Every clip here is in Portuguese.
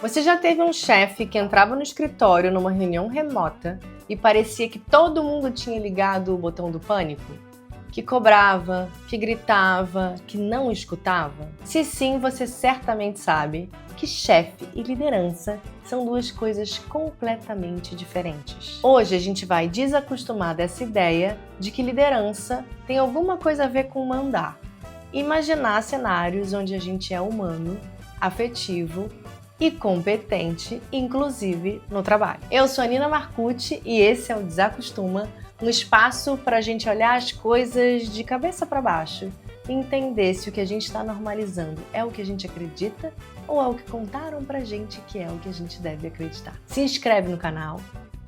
Você já teve um chefe que entrava no escritório numa reunião remota e parecia que todo mundo tinha ligado o botão do pânico? Que cobrava, que gritava, que não escutava? Se sim, você certamente sabe que chefe e liderança são duas coisas completamente diferentes. Hoje a gente vai desacostumar dessa ideia de que liderança tem alguma coisa a ver com mandar. Imaginar cenários onde a gente é humano, afetivo e competente, inclusive no trabalho. Eu sou a Nina Marcucci e esse é o Desacostuma, um espaço para a gente olhar as coisas de cabeça para baixo e entender se o que a gente está normalizando é o que a gente acredita ou é o que contaram pra gente que é o que a gente deve acreditar. Se inscreve no canal,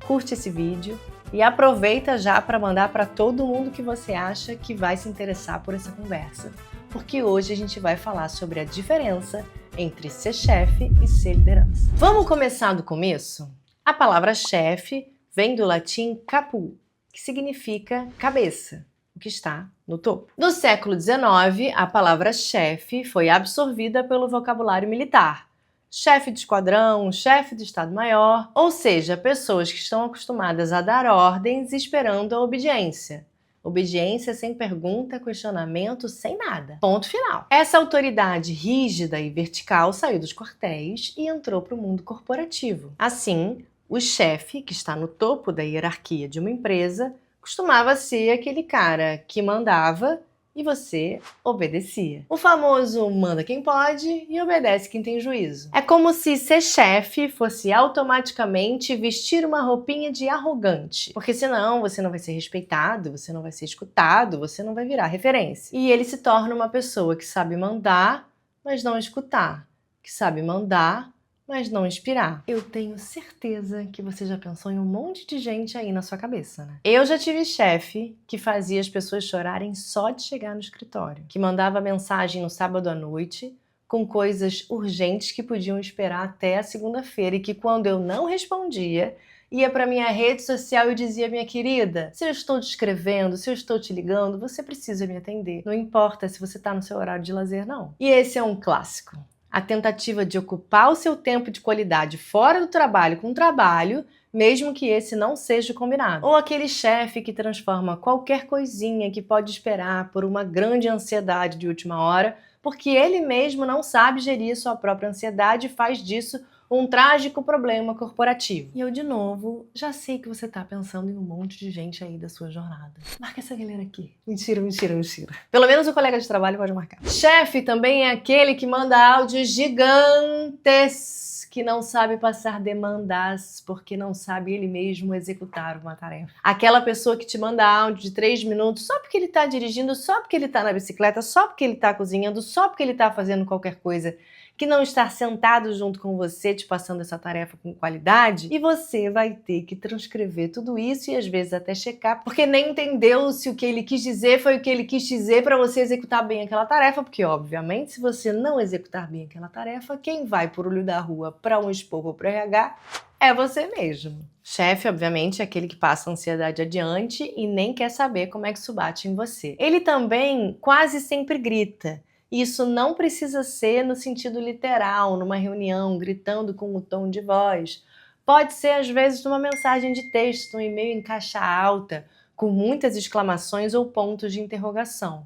curte esse vídeo e aproveita já para mandar para todo mundo que você acha que vai se interessar por essa conversa, porque hoje a gente vai falar sobre a diferença entre ser chefe e ser liderança. Vamos começar do começo? A palavra chefe vem do latim capu, que significa cabeça, o que está no topo. No século XIX, a palavra chefe foi absorvida pelo vocabulário militar. Chefe de esquadrão, chefe de Estado-Maior, ou seja, pessoas que estão acostumadas a dar ordens esperando a obediência. Obediência sem pergunta, questionamento, sem nada. Ponto final. Essa autoridade rígida e vertical saiu dos quartéis e entrou para o mundo corporativo. Assim, o chefe, que está no topo da hierarquia de uma empresa, costumava ser aquele cara que mandava e você obedecia. O famoso manda quem pode e obedece quem tem juízo. É como se ser chefe fosse automaticamente vestir uma roupinha de arrogante, porque senão você não vai ser respeitado, você não vai ser escutado, você não vai virar referência. E ele se torna uma pessoa que sabe mandar, mas não escutar, que sabe mandar, mas não inspirar. Eu tenho certeza que você já pensou em um monte de gente aí na sua cabeça, né? Eu já tive chefe que fazia as pessoas chorarem só de chegar no escritório, que mandava mensagem no sábado à noite com coisas urgentes que podiam esperar até a segunda-feira e que quando eu não respondia, ia para minha rede social e dizia: minha querida, se eu estou te escrevendo, se eu estou te ligando, você precisa me atender. Não importa se você está no seu horário de lazer, não. E esse é um clássico. A tentativa de ocupar o seu tempo de qualidade fora do trabalho com trabalho, mesmo que esse não seja o combinado. Ou aquele chefe que transforma qualquer coisinha que pode esperar por uma grande ansiedade de última hora, porque ele mesmo não sabe gerir sua própria ansiedade e faz disso um trágico problema corporativo. E eu, de novo, já sei que você tá pensando em um monte de gente aí da sua jornada. Marca essa galera aqui. Mentira, mentira, mentira. Pelo menos o colega de trabalho pode marcar. Chefe também é aquele que manda áudios gigantes, que não sabe passar demandas, porque não sabe ele mesmo executar uma tarefa. Aquela pessoa que te manda áudio de 3 minutos só porque ele tá dirigindo, só porque ele tá na bicicleta, só porque ele tá cozinhando, só porque ele tá fazendo qualquer coisa, que não está sentado junto com você, te passando essa tarefa com qualidade, e você vai ter que transcrever tudo isso e às vezes até checar, porque nem entendeu se o que ele quis dizer foi o que ele quis dizer para você executar bem aquela tarefa, porque obviamente se você não executar bem aquela tarefa, quem vai por olho da rua para um esporro ou para RH é você mesmo. Chefe, obviamente, é aquele que passa a ansiedade adiante e nem quer saber como é que isso bate em você. Ele também quase sempre grita. Isso não precisa ser no sentido literal, numa reunião, gritando com um tom de voz. Pode ser, às vezes, numa mensagem de texto, um e-mail em caixa alta, com muitas exclamações ou pontos de interrogação.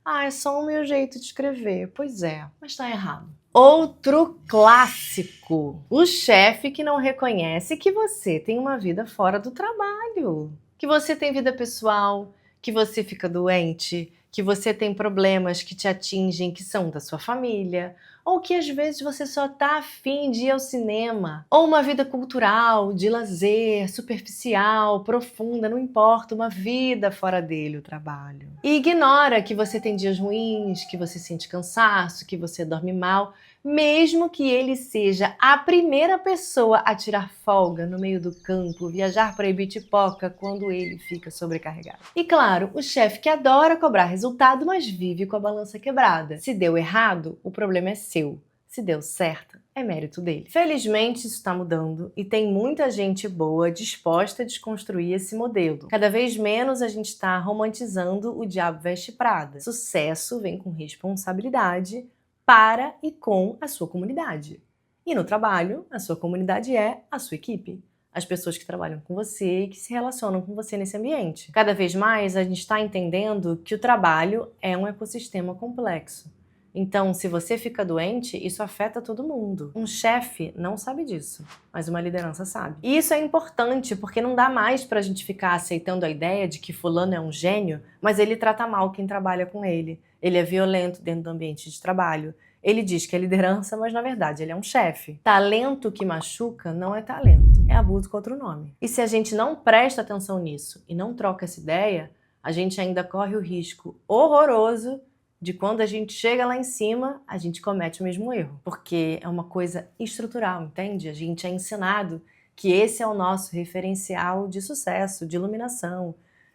Ah, é só o meu jeito de escrever. Pois é, mas tá errado. Outro clássico. O chefe que não reconhece que você tem uma vida fora do trabalho. Que você tem vida pessoal, que você fica doente, que você tem problemas que te atingem, que são da sua família, ou que às vezes você só tá afim de ir ao cinema, ou uma vida cultural, de lazer, superficial, profunda, não importa, uma vida fora dele, o trabalho. E ignora que você tem dias ruins, que você sente cansaço, que você dorme mal, mesmo que ele seja a primeira pessoa a tirar folga no meio do campo, viajar para Ibitipoca quando ele fica sobrecarregado. E claro, o chefe que adora cobrar resultado, mas vive com a balança quebrada. Se deu errado, o problema é seu. Se deu certo, é mérito dele. Felizmente isso está mudando e tem muita gente boa disposta a desconstruir esse modelo. Cada vez menos a gente está romantizando o diabo veste Prada. Sucesso vem com responsabilidade para e com a sua comunidade. E no trabalho, a sua comunidade é a sua equipe. As pessoas que trabalham com você e que se relacionam com você nesse ambiente. Cada vez mais a gente está entendendo que o trabalho é um ecossistema complexo. Então, se você fica doente, isso afeta todo mundo. Um chefe não sabe disso, mas uma liderança sabe. E isso é importante porque não dá mais pra gente ficar aceitando a ideia de que fulano é um gênio, mas ele trata mal quem trabalha com ele. Ele é violento dentro do ambiente de trabalho. Ele diz que é liderança, mas na verdade ele é um chefe. Talento que machuca não é talento, é abuso com outro nome. E se a gente não presta atenção nisso e não troca essa ideia, a gente ainda corre o risco horroroso de quando a gente chega lá em cima, a gente comete o mesmo erro. Porque é uma coisa estrutural, entende? A gente é ensinado que esse é o nosso referencial de sucesso, de iluminação,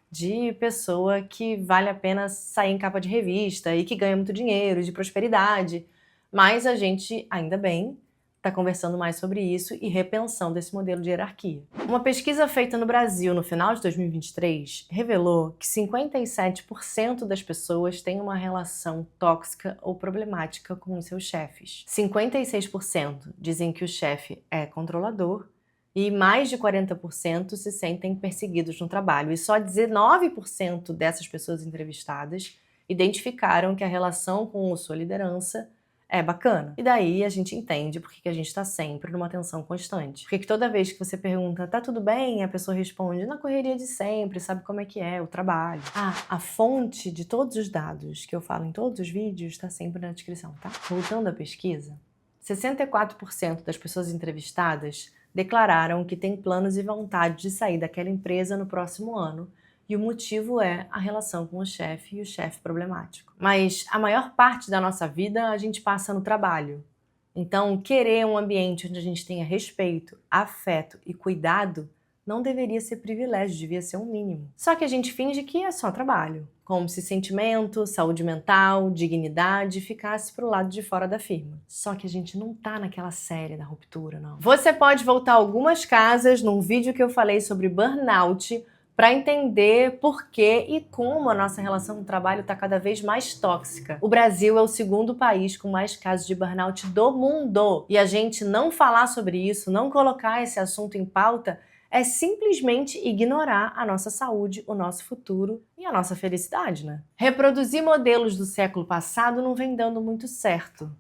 de pessoa que vale a pena sair em capa de revista e que ganha muito dinheiro, de prosperidade. Mas a gente, ainda bem, está conversando mais sobre isso e repensando esse modelo de hierarquia. Uma pesquisa feita no Brasil no final de 2023 revelou que 57% das pessoas têm uma relação tóxica ou problemática com os seus chefes. 56% dizem que o chefe é controlador e mais de 40% se sentem perseguidos no trabalho. E só 19% dessas pessoas entrevistadas identificaram que a relação com a sua liderança é bacana. E daí a gente entende por que a gente está sempre numa tensão constante. Porque que toda vez que você pergunta, tá tudo bem? A pessoa responde, na correria de sempre, sabe como é que é o trabalho. A fonte de todos os dados que eu falo em todos os vídeos está sempre na descrição, tá? Voltando à pesquisa, 64% das pessoas entrevistadas declararam que têm planos e vontade de sair daquela empresa no próximo ano, e o motivo é a relação com o chefe e o chefe problemático. Mas a maior parte da nossa vida a gente passa no trabalho. Então, querer um ambiente onde a gente tenha respeito, afeto e cuidado não deveria ser privilégio, devia ser um mínimo. Só que a gente finge que é só trabalho, como se sentimento, saúde mental, dignidade ficasse pro lado de fora da firma. Só que a gente não tá naquela série da ruptura, não. Você pode voltar algumas casas num vídeo que eu falei sobre burnout para entender por que e como a nossa relação com o trabalho está cada vez mais tóxica. O Brasil é o segundo país com mais casos de burnout do mundo. E a gente não falar sobre isso, não colocar esse assunto em pauta, é simplesmente ignorar a nossa saúde, o nosso futuro e a nossa felicidade, né? Reproduzir modelos do século passado não vem dando muito certo.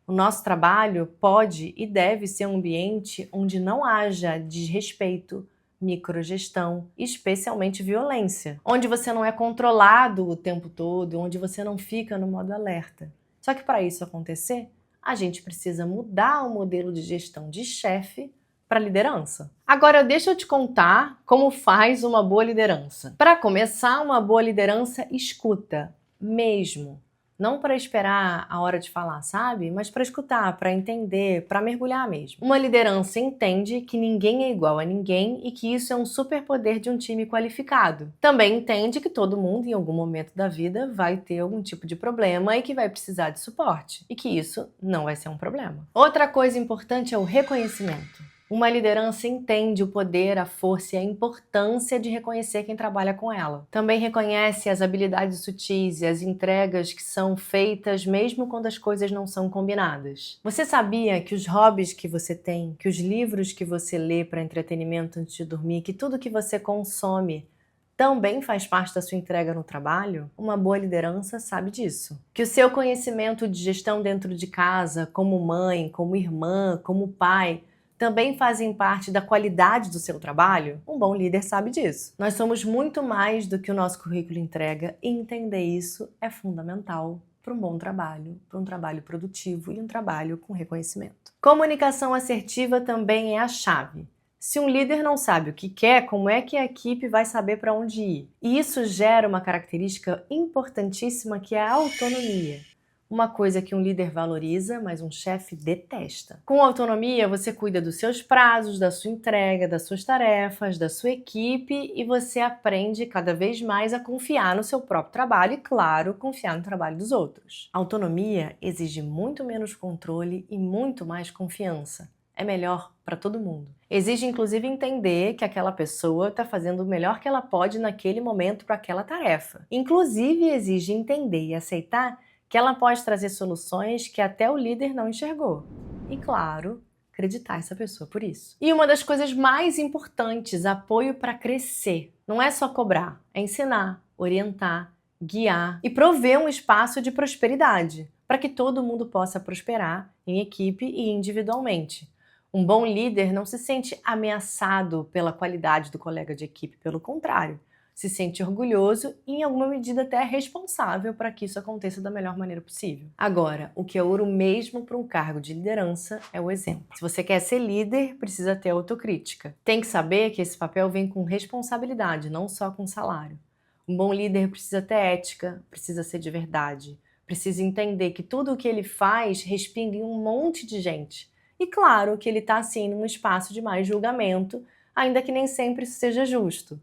O nosso trabalho pode e deve ser um ambiente onde não haja desrespeito, microgestão, especialmente violência, onde você não é controlado o tempo todo, onde você não fica no modo alerta. Só que para isso acontecer, a gente precisa mudar o modelo de gestão de chefe para liderança. Agora deixa eu te contar como faz uma boa liderança. Para começar, uma boa liderança escuta, mesmo. Não para esperar a hora de falar, sabe? Mas para escutar, para entender, para mergulhar mesmo. Uma liderança entende que ninguém é igual a ninguém e que isso é um superpoder de um time qualificado. Também entende que todo mundo, em algum momento da vida, vai ter algum tipo de problema e que vai precisar de suporte. E que isso não vai ser um problema. Outra coisa importante é o reconhecimento. Uma liderança entende o poder, a força e a importância de reconhecer quem trabalha com ela. Também reconhece as habilidades sutis e as entregas que são feitas mesmo quando as coisas não são combinadas. Você sabia que os hobbies que você tem, que os livros que você lê para entretenimento antes de dormir, que tudo que você consome também faz parte da sua entrega no trabalho? Uma boa liderança sabe disso. Que o seu conhecimento de gestão dentro de casa, como mãe, como irmã, como pai, também fazem parte da qualidade do seu trabalho? Um bom líder sabe disso. Nós somos muito mais do que o nosso currículo entrega e entender isso é fundamental para um bom trabalho, para um trabalho produtivo e um trabalho com reconhecimento. Comunicação assertiva também é a chave. Se um líder não sabe o que quer, como é que a equipe vai saber para onde ir? E isso gera uma característica importantíssima que é a autonomia. Uma coisa que um líder valoriza, mas um chefe detesta. Com autonomia, você cuida dos seus prazos, da sua entrega, das suas tarefas, da sua equipe e você aprende cada vez mais a confiar no seu próprio trabalho e, claro, confiar no trabalho dos outros. Autonomia exige muito menos controle e muito mais confiança. É melhor para todo mundo. Exige, inclusive, entender que aquela pessoa está fazendo o melhor que ela pode naquele momento para aquela tarefa. Inclusive, exige entender e aceitar que ela pode trazer soluções que até o líder não enxergou. E claro, acreditar essa pessoa por isso. E uma das coisas mais importantes, apoio para crescer. Não é só cobrar, é ensinar, orientar, guiar e prover um espaço de prosperidade, para que todo mundo possa prosperar em equipe e individualmente. Um bom líder não se sente ameaçado pela qualidade do colega de equipe, pelo contrário, se sente orgulhoso e, em alguma medida, até responsável para que isso aconteça da melhor maneira possível. Agora, o que é ouro mesmo para um cargo de liderança é o exemplo. Se você quer ser líder, precisa ter autocrítica. Tem que saber que esse papel vem com responsabilidade, não só com salário. Um bom líder precisa ter ética, precisa ser de verdade, precisa entender que tudo o que ele faz respinga em um monte de gente. E claro que ele está, assim, num espaço de mais julgamento, ainda que nem sempre isso seja justo.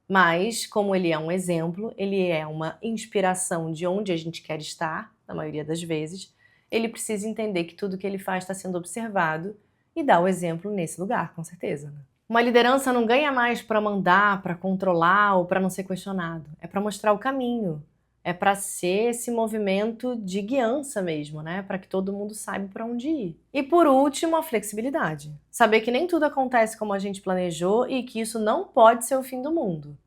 Mas, como ele é um exemplo, ele é uma inspiração de onde a gente quer estar, na maioria das vezes, ele precisa entender que tudo que ele faz está sendo observado e dar o exemplo nesse lugar, com certeza. Uma liderança não ganha mais para mandar, para controlar ou para não ser questionado. É para mostrar o caminho. É para ser esse movimento de guiança mesmo, né? Para que todo mundo saiba para onde ir. E por último, a flexibilidade. Saber que nem tudo acontece como a gente planejou e que isso não pode ser o fim do mundo.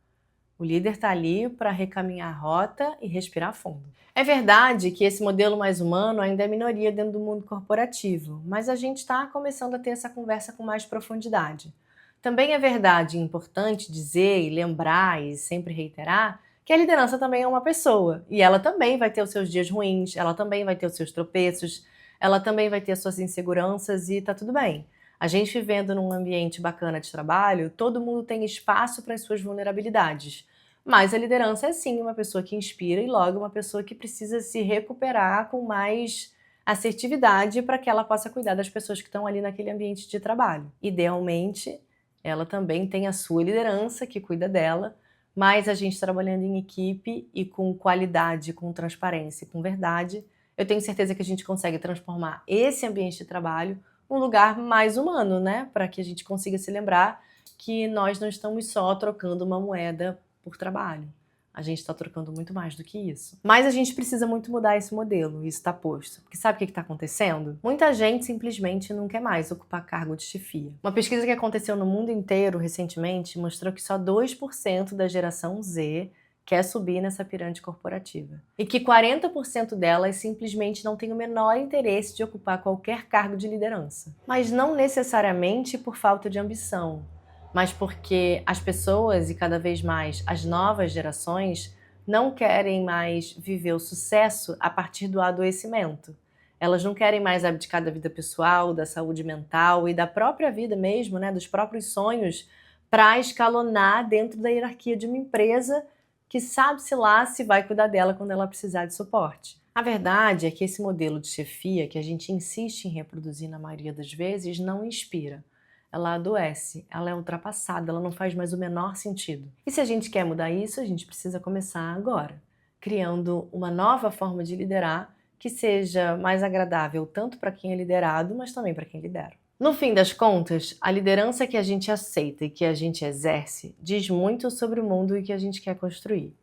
O líder está ali para recaminhar a rota e respirar fundo. É verdade que esse modelo mais humano ainda é minoria dentro do mundo corporativo, mas a gente está começando a ter essa conversa com mais profundidade. Também é verdade e importante dizer e lembrar e sempre reiterar que a liderança também é uma pessoa e ela também vai ter os seus dias ruins, ela também vai ter os seus tropeços, ela também vai ter as suas inseguranças e tá tudo bem. A gente vivendo num ambiente bacana de trabalho, todo mundo tem espaço para as suas vulnerabilidades. Mas a liderança é sim uma pessoa que inspira e logo uma pessoa que precisa se recuperar com mais assertividade para que ela possa cuidar das pessoas que estão ali naquele ambiente de trabalho. Idealmente, ela também tem a sua liderança que cuida dela, mas a gente trabalhando em equipe e com qualidade, com transparência e com verdade, eu tenho certeza que a gente consegue transformar esse ambiente de trabalho num lugar mais humano, né? Para que a gente consiga se lembrar que nós não estamos só trocando uma moeda por trabalho. A gente está trocando muito mais do que isso. Mas a gente precisa muito mudar esse modelo, isso está posto. Porque sabe o que está acontecendo? Muita gente simplesmente não quer mais ocupar cargo de chefia. Uma pesquisa que aconteceu no mundo inteiro recentemente mostrou que só 2% da geração Z quer subir nessa pirâmide corporativa. E que 40% delas simplesmente não tem o menor interesse de ocupar qualquer cargo de liderança. Mas não necessariamente por falta de ambição, mas porque as pessoas e cada vez mais as novas gerações não querem mais viver o sucesso a partir do adoecimento. Elas não querem mais abdicar da vida pessoal, da saúde mental e da própria vida mesmo, né, dos próprios sonhos, para escalonar dentro da hierarquia de uma empresa que sabe-se lá se vai cuidar dela quando ela precisar de suporte. A verdade é que esse modelo de chefia que a gente insiste em reproduzir na maioria das vezes não inspira. Ela adoece, ela é ultrapassada, ela não faz mais o menor sentido. E se a gente quer mudar isso, a gente precisa começar agora, criando uma nova forma de liderar que seja mais agradável tanto para quem é liderado, mas também para quem lidera. No fim das contas, a liderança que a gente aceita e que a gente exerce diz muito sobre o mundo que a gente quer construir.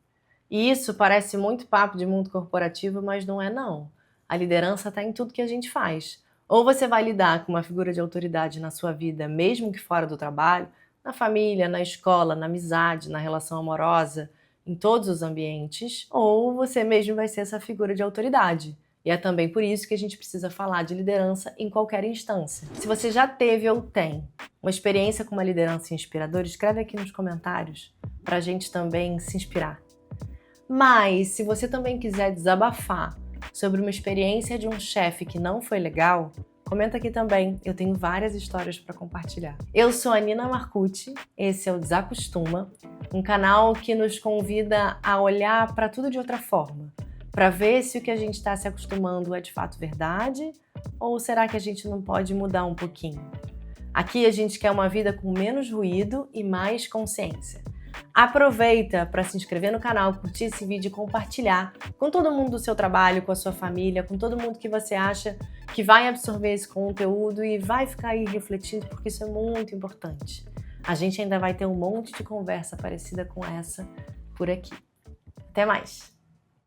E isso parece muito papo de mundo corporativo, mas não é não. A liderança está em tudo que a gente faz. Ou você vai lidar com uma figura de autoridade na sua vida, mesmo que fora do trabalho, na família, na escola, na amizade, na relação amorosa, em todos os ambientes, ou você mesmo vai ser essa figura de autoridade. E é também por isso que a gente precisa falar de liderança em qualquer instância. Se você já teve ou tem uma experiência com uma liderança inspiradora, escreve aqui nos comentários para a gente também se inspirar. Mas, se você também quiser desabafar sobre uma experiência de um chefe que não foi legal, comenta aqui também, eu tenho várias histórias para compartilhar. Eu sou a Nina Marcucci, esse é o Desacostuma, um canal que nos convida a olhar para tudo de outra forma, para ver se o que a gente está se acostumando é de fato verdade ou será que a gente não pode mudar um pouquinho? Aqui a gente quer uma vida com menos ruído e mais consciência. Aproveita para se inscrever no canal, curtir esse vídeo e compartilhar com todo mundo do seu trabalho, com a sua família, com todo mundo que você acha que vai absorver esse conteúdo e vai ficar aí refletindo, porque isso é muito importante. A gente ainda vai ter um monte de conversa parecida com essa por aqui. Até mais!